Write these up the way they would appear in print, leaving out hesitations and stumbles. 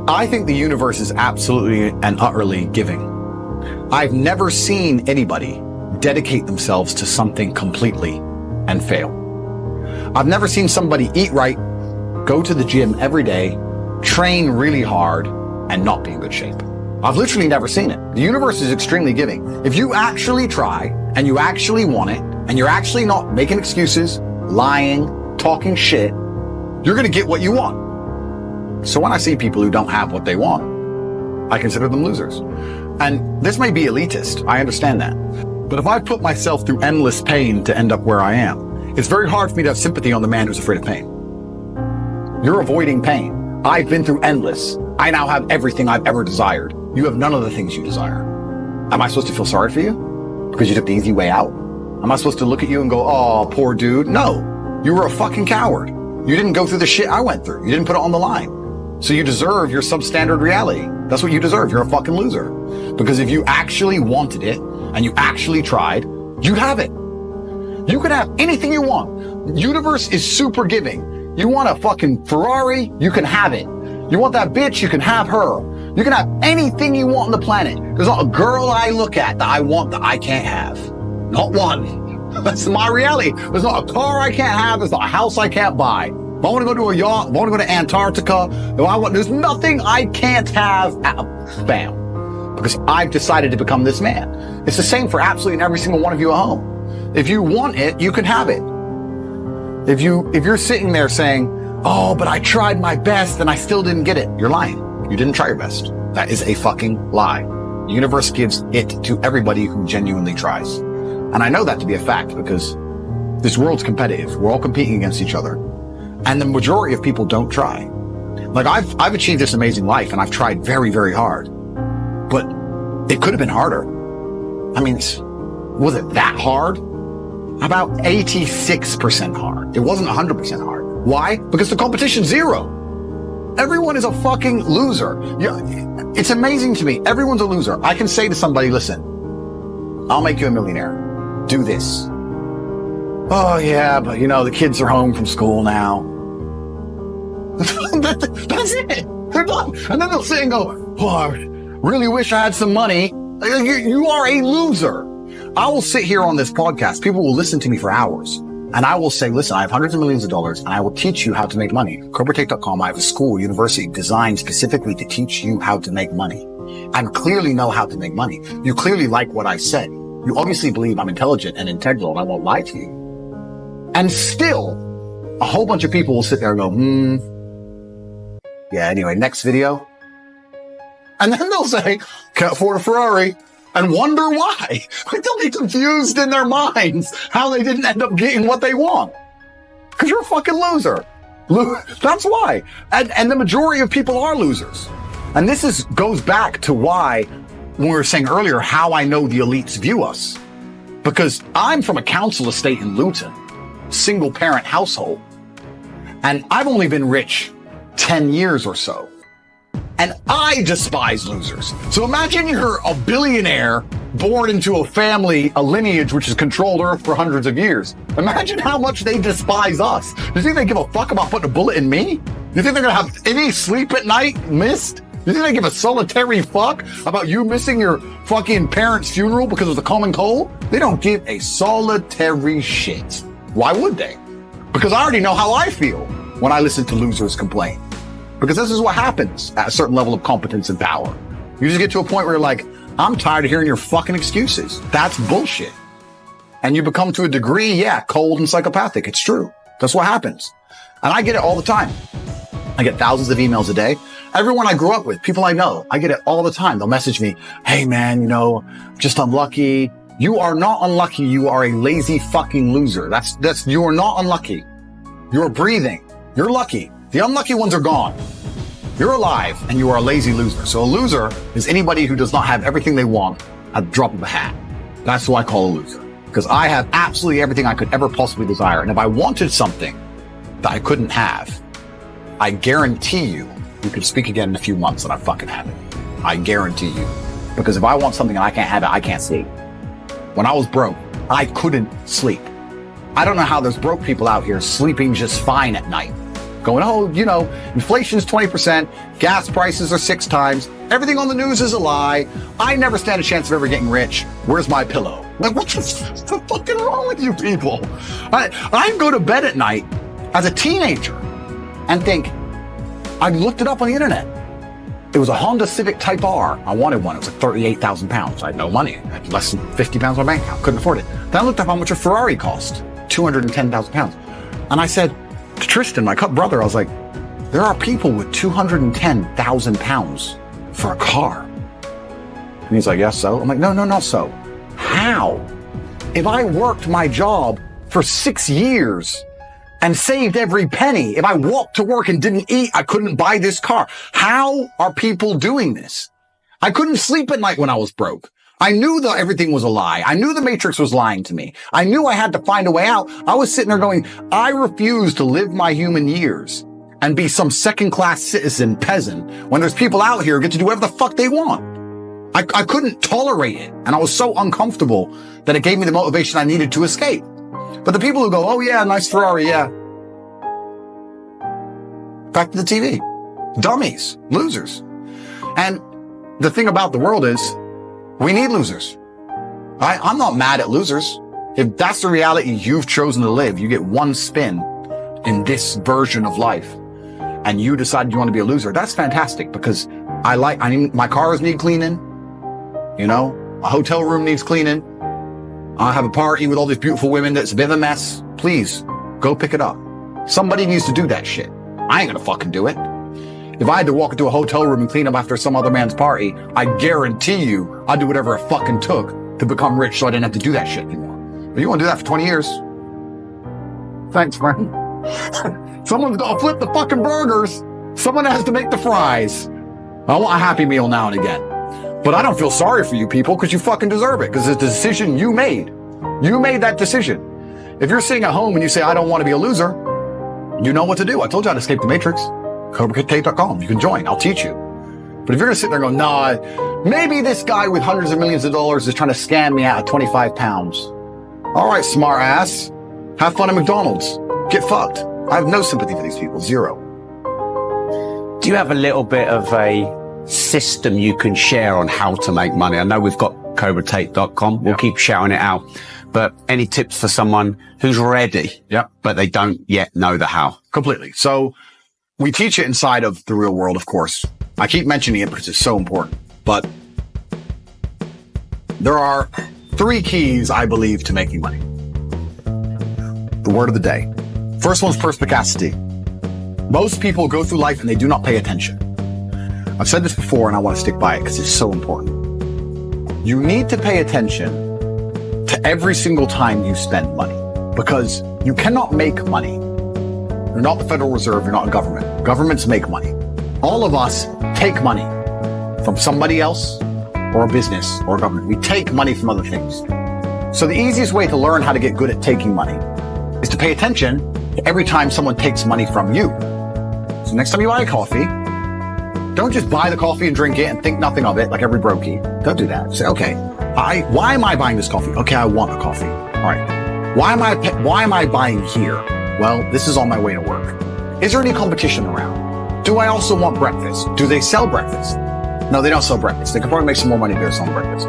I think the universe is absolutely and utterly giving. I've never seen anybody dedicate themselves to something completely and fail. I've never seen somebody eat right, go to the gym every day, train really hard, and not be in good shape. I've literally never seen it. The universe is extremely giving. If you actually try and you actually want it and you're actually not making excuses, lying, talking shit, you're going to get what you want. So when I see people who don't have what they want, I consider them losers. And this may be elitist. I understand that. But if I put myself through endless pain to end up where I am, it's very hard for me to have sympathy on the man who's afraid of pain. You're avoiding pain. I've been through endless. I now have everything I've ever desired. You have none of the things you desire. Am I supposed to feel sorry for you? Because you took the easy way out? Am I supposed to look at you and go, oh, poor dude? No. You were a fucking coward. You didn't go through the shit I went through. You didn't put it on the line. So you deserve your substandard reality. That's what you deserve. You're a fucking loser. Because if you actually wanted it and you actually tried, you'd have it. You could have anything you want. Universe is super giving. You want a fucking Ferrari, you can have it. You want that bitch, you can have her. You can have anything you want on the planet. There's not a girl I look at that I want that I can't have. Not one. That's my reality. There's not a car I can't have. There's not a house I can't buy. If I want to go to a yacht, if I want to go to Antarctica, there's nothing I can't have. Bam. Because I've decided to become this man. It's the same for absolutely every single one of you at home. If you want it, you can have it. If you're sitting there saying, oh, but I tried my best and I still didn't get it, you're lying. You didn't try your best. That is a fucking lie. The universe gives it to everybody who genuinely tries. And I know that to be a fact because this world's competitive. We're all competing against each other. And the majority of people don't try. Like I've achieved this amazing life and I've tried very, very hard, but it could have been harder. I mean, was it that hard? About 86% hard. It wasn't 100% hard. Why? Because the competition's zero. Everyone is a fucking loser. Yeah, it's amazing to me. Everyone's a loser. I can say to somebody, listen, I'll make you a millionaire. Do this. Oh yeah, but the kids are home from school now. That's it. They're done. And then they'll sit and go, oh, I really wish I had some money. You are a loser. I will sit here on this podcast. People will listen to me for hours. And I will say, listen, I have hundreds of millions of dollars and I will teach you how to make money. Curate.com, I have a school, university designed specifically to teach you how to make money. I clearly know how to make money. You clearly like what I said. You obviously believe I'm intelligent and integral and I won't lie to you. And still, a whole bunch of people will sit there and go, yeah, anyway, next video. And then they'll say, can't afford a Ferrari. And wonder why. They'll be confused in their minds how they didn't end up getting what they want. Because you're a fucking loser. That's why. And the majority of people are losers. And this goes back to why, when we were saying earlier, how I know the elites view us. Because I'm from a council estate in Luton, single parent household. And I've only been rich 10 years or so. And I despise losers. So imagine you're a billionaire born into a family, a lineage which has controlled Earth for hundreds of years. Imagine how much they despise us. Do you think they give a fuck about putting a bullet in me? Do you think they're gonna have any sleep at night missed? Do you think they give a solitary fuck about you missing your fucking parents' funeral because of the common cold? They don't give a solitary shit. Why would they? Because I already know how I feel when I listen to losers complain. Because this is what happens at a certain level of competence and power. You just get to a point where you're like, I'm tired of hearing your fucking excuses. That's bullshit. And you become to a degree, yeah, cold and psychopathic. It's true. That's what happens. And I get it all the time. I get thousands of emails a day. Everyone I grew up with, people I know, I get it all the time. They'll message me, hey man, just unlucky. You are not unlucky. You are a lazy fucking loser. You are not unlucky. You're breathing. You're lucky. The unlucky ones are gone. You're alive and you are a lazy loser. So a loser is anybody who does not have everything they want at the drop of a hat. That's who I call a loser. Because I have absolutely everything I could ever possibly desire. And if I wanted something that I couldn't have, I guarantee you could speak again in a few months and I fucking have it. I guarantee you. Because if I want something and I can't have it, I can't sleep. When I was broke, I couldn't sleep. I don't know how there's broke people out here sleeping just fine at night. going, oh, you know, inflation's 20%, gas prices are 6 times, everything on the news is a lie, I never stand a chance of ever getting rich, where's my pillow? Like, what's the fucking wrong with you people? I go to bed at night as a teenager and think, I looked it up on the internet. It was a Honda Civic Type R. I wanted one. It was like 38,000 pounds. I had no money. I had less than 50 pounds in my bank account. Couldn't afford it. Then I looked up how much a Ferrari cost. 210,000 pounds. And I said to Tristan, my brother, I was like, there are people with 210,000 pounds for a car. And he's like, yes, so? I'm like, no, not so. How? If I worked my job for 6 years and saved every penny, if I walked to work and didn't eat, I couldn't buy this car. How are people doing this? I couldn't sleep at night when I was broke. I knew that everything was a lie. I knew the Matrix was lying to me. I knew I had to find a way out. I was sitting there going, I refuse to live my human years and be some second-class citizen peasant when there's people out here who get to do whatever the fuck they want. I couldn't tolerate it. And I was so uncomfortable that it gave me the motivation I needed to escape. But the people who go, oh yeah, nice Ferrari, yeah. Back to the TV. Dummies. Losers. And the thing about the world is, we need losers. I'm not mad at losers. If that's the reality you've chosen to live, you get one spin in this version of life, and you decide you want to be a loser, that's fantastic, because my cars need cleaning. You know, a hotel room needs cleaning. I have a party with all these beautiful women that's a bit of a mess. Please, go pick it up. Somebody needs to do that shit. I ain't gonna fucking do it. If I had to walk into a hotel room and clean up after some other man's party, I guarantee you I'd do whatever it fucking took to become rich so I didn't have to do that shit anymore. But you want to do that for 20 years? Thanks, friend. Someone's got to flip the fucking burgers. Someone has to make the fries. I want a Happy Meal now and again. But I don't feel sorry for you people, because you fucking deserve it, because it's a decision you made. You made that decision. If you're sitting at home and you say, I don't want to be a loser, you know what to do. I told you how to escape the Matrix. Tate.com. You can join. I'll teach you. But if you're going to sit there and go, nah, maybe this guy with hundreds of millions of dollars is trying to scam me out of 25 pounds. All right, smart ass. Have fun at McDonald's. Get fucked. I have no sympathy for these people. Zero. Do you have a little bit of a system you can share on how to make money? I know we've got curate.com. We'll keep shouting it out. But any tips for someone who's ready, but they don't yet know the how? Completely. So we teach it inside of the real world, of course. I keep mentioning it because it's so important. But there are 3 keys, I believe, to making money. The word of the day. First one's perspicacity. Most people go through life and they do not pay attention. I've said this before and I want to stick by it because it's so important. You need to pay attention to every single time you spend money, because you cannot make money. You're not the Federal Reserve, you're not a government. Governments make money. All of us take money from somebody else or a business or a government. We take money from other things. So the easiest way to learn how to get good at taking money is to pay attention to every time someone takes money from you. So next time you buy a coffee, don't just buy the coffee and drink it and think nothing of it like every brokey. Don't do that. Say, okay, why am I buying this coffee? Okay, I want a coffee. All right. Why am I buying here? Well, this is on my way to work. Is there any competition around? Do I also want breakfast? Do they sell breakfast? No, they don't sell breakfast. They could probably make some more money if they're selling breakfast.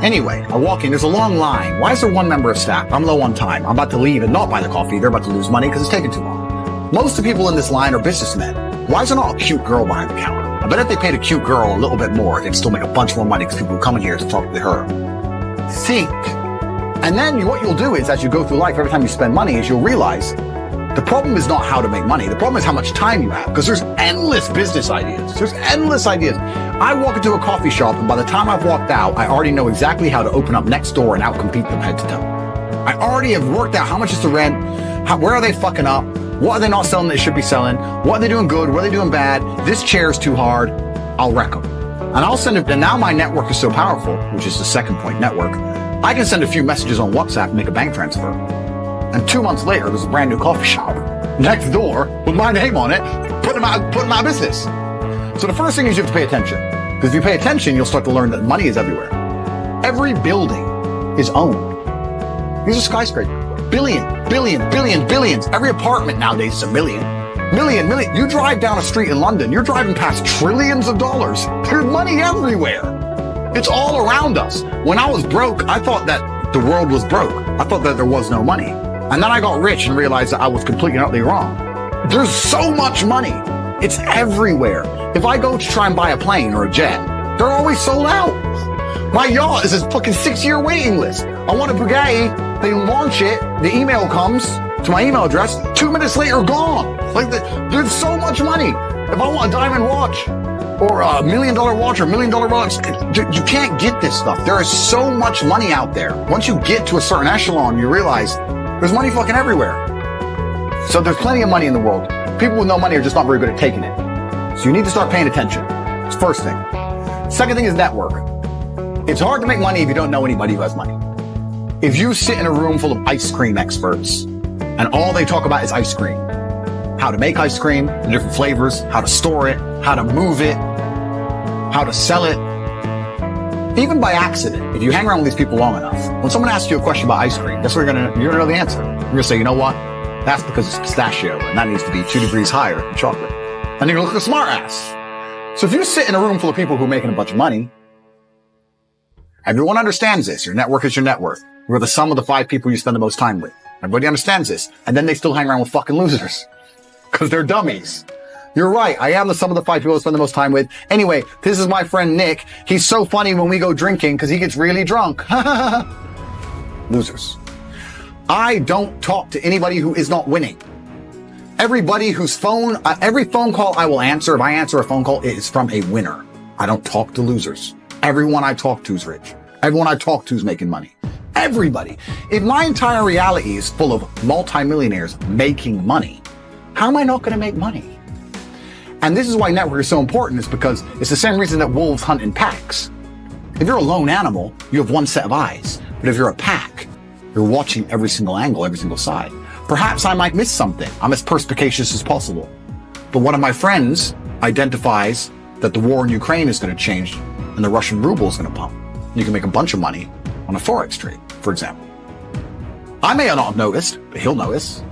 Anyway, I walk in, there's a long line. Why is there one member of staff? I'm low on time. I'm about to leave and not buy the coffee. They're about to lose money because it's taking too long. Most of the people in this line are businessmen. Why is there not a cute girl behind the counter? I bet if they paid a cute girl a little bit more, they'd still make a bunch more money because people come in here to talk to her. Think. And then what you'll do is, as you go through life, every time you spend money, is you'll realize the problem is not how to make money. The problem is how much time you have, because there's endless business ideas. There's endless ideas. I walk into a coffee shop, and by the time I've walked out, I already know exactly how to open up next door and outcompete them head to toe. I already have worked out how much is the rent, where are they fucking up, what are they not selling that they should be selling, what are they doing good, what are they doing bad, this chair is too hard, I'll wreck them. And I'll send it, and now my network is so powerful, which is the second point, network, I can send a few messages on WhatsApp and make a bank transfer. And 2 months later, there's a brand new coffee shop next door with my name on it, putting them out of business. So the first thing is you have to pay attention. Because if you pay attention, you'll start to learn that money is everywhere. Every building is owned. Here's a skyscraper. Billions. Every apartment nowadays is $1 million. Million. You drive down a street in London, you're driving past trillions of dollars. There's money everywhere. It's all around us. When I was broke, I thought that the world was broke. I thought that there was no money. And then I got rich and realized that I was completely and utterly wrong. There's so much money. It's everywhere. If I go to try and buy a plane or a jet, they're always sold out. My yacht is a fucking 6-year waiting list. I want a Bugatti, they launch it, the email comes to my email address, 2 minutes later, gone. There's so much money. If I want a diamond watch, or $1 million watch, or $1 million Rolex, you can't get this stuff. There is so much money out there. Once you get to a certain echelon, you realize there's money fucking everywhere. So there's plenty of money in the world. People with no money are just not very good at taking it. So you need to start paying attention. It's the first thing. Second thing is network. It's hard to make money if you don't know anybody who has money. If you sit in a room full of ice cream experts and all they talk about is ice cream, how to make ice cream, the different flavors, how to store it, how to move it, how to sell it, even by accident, if you hang around with these people long enough, when someone asks you a question about ice cream, that's what you're gonna know the answer. You're gonna say, you know what? That's because it's pistachio, and that needs to be 2 degrees higher than chocolate. And you're gonna look like a smart ass. So if you sit in a room full of people who are making a bunch of money, everyone understands this. Your network is your net worth. You're the sum of the 5 people you spend the most time with. Everybody understands this. And then they still hang around with fucking losers. Because they're dummies. You're right. I am the sum of the 5 people I spend the most time with. Anyway, this is my friend Nick. He's so funny when we go drinking because he gets really drunk. Losers. I don't talk to anybody who is not winning. Everybody whose every phone call I will answer, if I answer a phone call, it is from a winner. I don't talk to losers. Everyone I talk to is rich. Everyone I talk to is making money. Everybody. If my entire reality is full of multimillionaires making money, how am I not going to make money? And this is why network is so important, is because it's the same reason that wolves hunt in packs. If you're a lone animal, you have one set of eyes. But if you're a pack, you're watching every single angle, every single side. Perhaps I might miss something. I'm as perspicacious as possible. But one of my friends identifies that the war in Ukraine is going to change and the Russian ruble is going to pump. You can make a bunch of money on a Forex trade, for example. I may not have noticed, but he'll notice.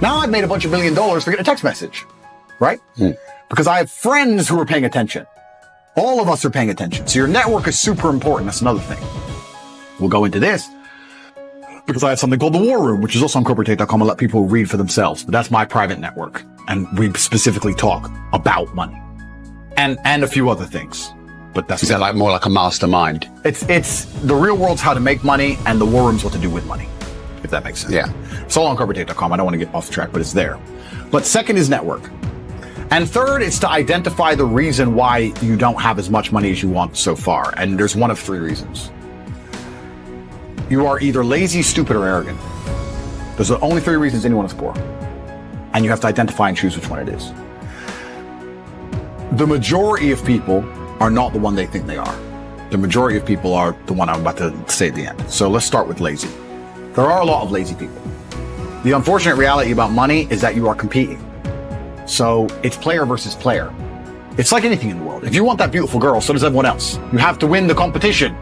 Now I've made a bunch of $1 million for getting a text message, right? Because I have friends who are paying attention. All of us are paying attention. So your network is super important. That's another thing. We'll go into this because I have something called the War Room, which is also on curate.com. I'll let people read for themselves, but that's my private network. And we specifically talk about money and a few other things. But that's Is that like more like a mastermind? It's the real world's how to make money, and the War Room's what to do with money, if that makes sense. Yeah. It's all on curate.com. I don't want to get off track, but it's there. But second is network. And third is to identify the reason why you don't have as much money as you want so far. And there's one of 3 reasons. You are either lazy, stupid, or arrogant. Those are the only 3 reasons anyone is poor. And you have to identify and choose which one it is. The majority of people are not the one they think they are. The majority of people are the one I'm about to say at the end. So let's start with lazy. There are a lot of lazy people. The unfortunate reality about money is that you are competing. So it's player versus player. It's like anything in the world. If you want that beautiful girl, so does everyone else. You have to win the competition.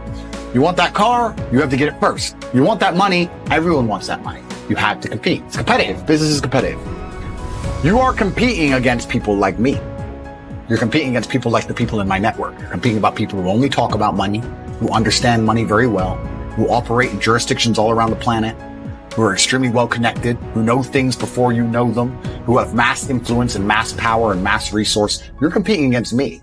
You want that car, you have to get it first. You want that money, everyone wants that money. You have to compete. It's competitive. Business is competitive. You are competing against people like me. You're competing against people like the people in my network. You're competing about people who only talk about money, who understand money very well, who operate in jurisdictions all around the planet, who are extremely well connected, who know things before you know them, who have mass influence and mass power and mass resource. You're competing against me.